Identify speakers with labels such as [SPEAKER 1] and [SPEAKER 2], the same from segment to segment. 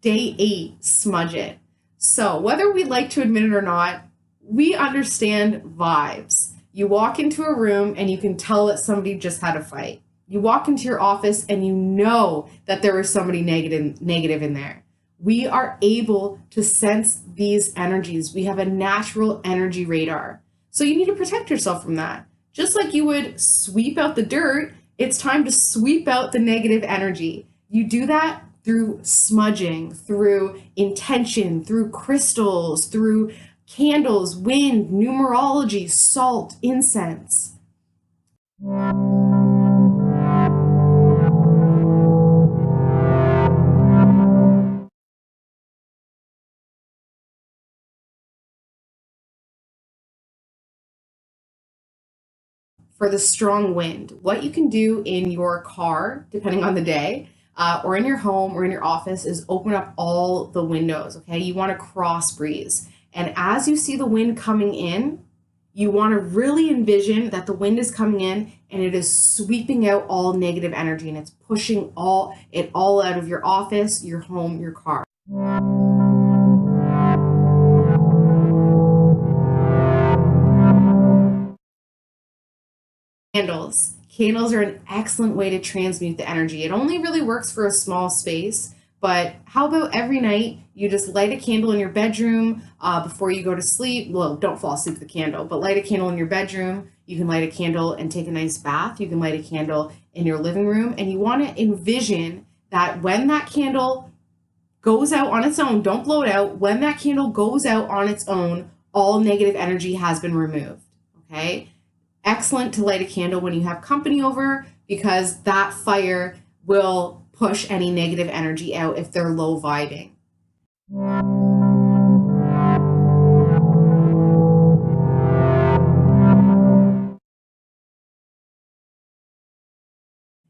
[SPEAKER 1] Day 8, smudge it. So whether we like to admit it or not, we understand vibes. You walk into a room and you can tell that somebody just had a fight. You walk into your office and you know that there was somebody negative in there. We are able to sense these energies. We have a natural energy radar. So you need to protect yourself from that. Just like you would sweep out the dirt, it's time to sweep out the negative energy. You do that through smudging, through intention, through crystals, through candles, wind, numerology, salt, incense. For the strong wind, what you can do in your car, depending on the day, or in your home or in your office, is open up all the windows. Okay, you want to cross breeze. And as you see the wind coming in, you want to really envision that the wind is coming in and it is sweeping out all negative energy, and it's pushing it all out of your office, your home, your car. Candles. Candles are an excellent way to transmute the energy. It only really works for a small space, but how about every night you just light a candle in your bedroom before you go to sleep? Well, don't fall asleep with the candle, but light a candle in your bedroom. You can light a candle and take a nice bath. You can light a candle in your living room, and you want to envision that when that candle goes out on its own, don't blow it out. When that candle goes out on its own, all negative energy has been removed. Okay? Excellent to light a candle when you have company over, because that fire will push any negative energy out if they're low vibing.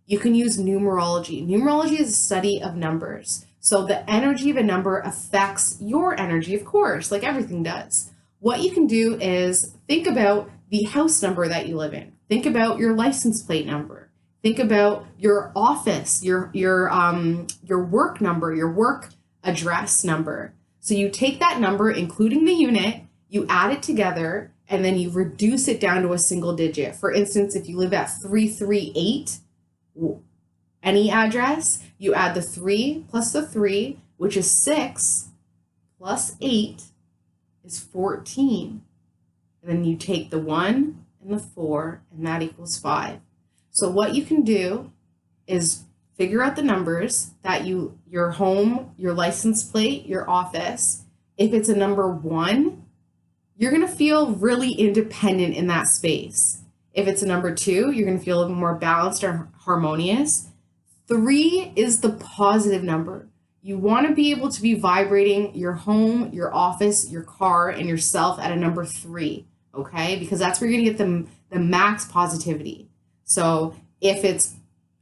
[SPEAKER 1] You can use numerology. Numerology is a study of numbers. So the energy of a number affects your energy, of course, like everything does. What you can do is think about the house number that you live in. Think about your license plate number. Think about your office, your work number, your work address number. So you take that number, including the unit, you add it together, and then you reduce it down to a single digit. For instance, if you live at 338, any address, you add the 3 plus the 3, which is 6, plus 8 is 14. And then you take the 1 and the 4, and that equals 5. So what you can do is figure out the numbers that your home, your license plate, your office. If it's a number 1, you're going to feel really independent in that space. If it's a number 2, you're going to feel a little more balanced or harmonious. 3 is the positive number. You want to be able to be vibrating your home, your office, your car, and yourself at a number 3, okay? Because that's where you're going to get the max positivity. So if it's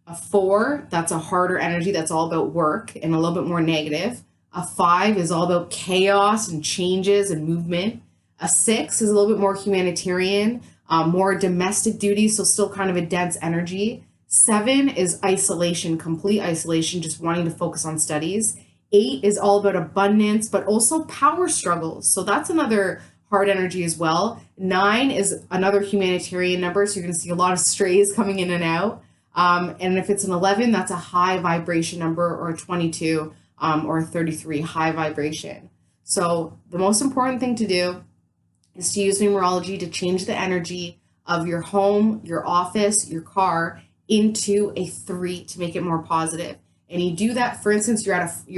[SPEAKER 1] a 4, that's a harder energy. That's all about work and a little bit more negative. A 5 is all about chaos and changes and movement. A 6 is a little bit more humanitarian, more domestic duties, so still kind of a dense energy. 7 is isolation, complete isolation, just wanting to focus on studies. 8 is all about abundance, but also power struggles. So that's another hard energy as well. 9 is another humanitarian number, so you're going to see a lot of strays coming in and out. And if it's an 11, that's a high vibration number, or a 22 or a 33, high vibration. So the most important thing to do is to use numerology to change the energy of your home, your office, your car into a 3 to make it more positive. And you do that, for instance, you're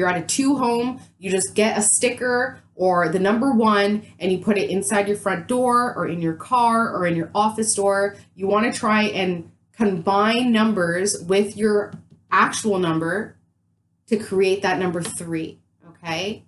[SPEAKER 1] at a 2 home, you just get a sticker or the number 1 and you put it inside your front door or in your car or in your office door. You want to try and combine numbers with your actual number to create that number 3, okay?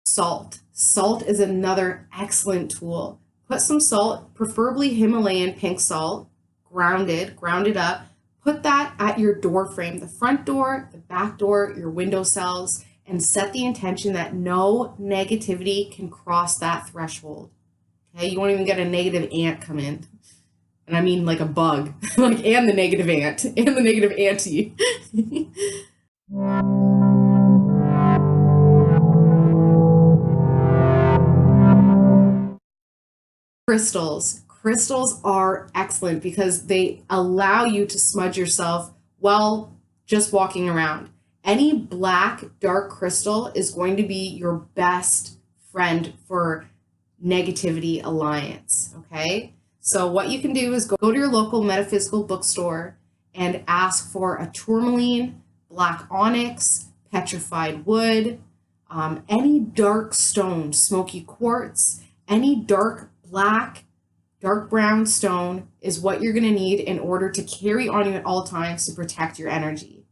[SPEAKER 1] Salt. Salt is another excellent tool. Put some salt, preferably Himalayan pink salt, ground it up. Put that at your door frame, the front door, the back door, your window sills, and set the intention that no negativity can cross that threshold. Okay, you won't even get a negative ant come in. And I mean like a bug, like, and the negative ant, and the negative auntie. Crystals. Crystals are excellent because they allow you to smudge yourself while just walking around. Any black, dark crystal is going to be your best friend for negativity alliance, okay? So what you can do is go to your local metaphysical bookstore and ask for a tourmaline, black onyx, petrified wood, any dark stone, smoky quartz, any dark black, dark brown stone is what you're going to need in order to carry on you at all times to protect your energy.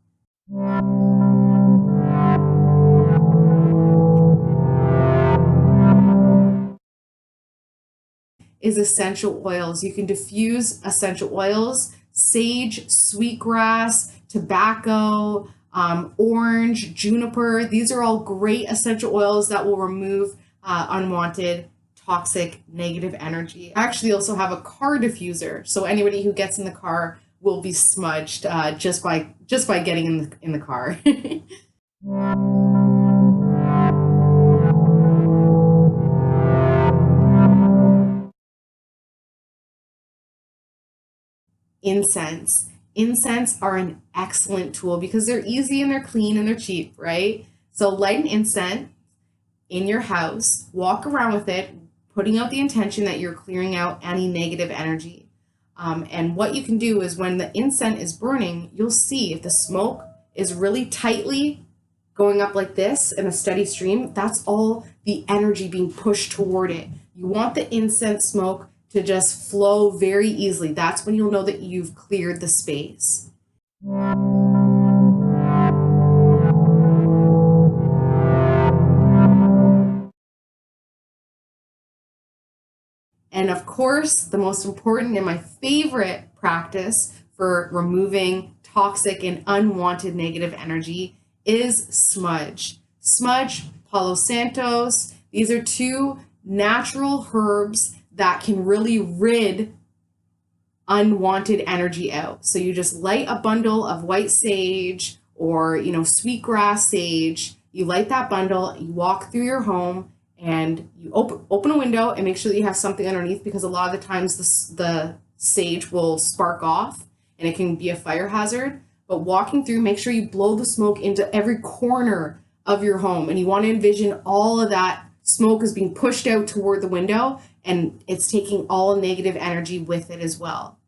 [SPEAKER 1] Is essential oils. You can diffuse essential oils, sage, sweetgrass, tobacco, orange, juniper. These are all great essential oils that will remove unwanted, toxic, negative energy. I actually also have a car diffuser, so anybody who gets in the car will be smudged just by getting in the car. Incense. Incense are an excellent tool because they're easy and they're clean and they're cheap, right? So light an incense in your house, walk around with it, putting out the intention that you're clearing out any negative energy. And what you can do is when the incense is burning, you'll see if the smoke is really tightly going up like this in a steady stream, that's all the energy being pushed toward it. You want the incense smoke to just flow very easily. That's when you'll know that you've cleared the space. And of course, the most important and my favorite practice for removing toxic and unwanted negative energy is smudge. Smudge, Palo Santos, these are two natural herbs that can really rid unwanted energy out. So you just light a bundle of white sage or, sweetgrass sage. You light that bundle, you walk through your home, and you open a window and make sure that you have something underneath, because a lot of the times the sage will spark off and it can be a fire hazard. But walking through, make sure you blow the smoke into every corner of your home, and you want to envision all of that smoke is being pushed out toward the window, and it's taking all negative energy with it as well.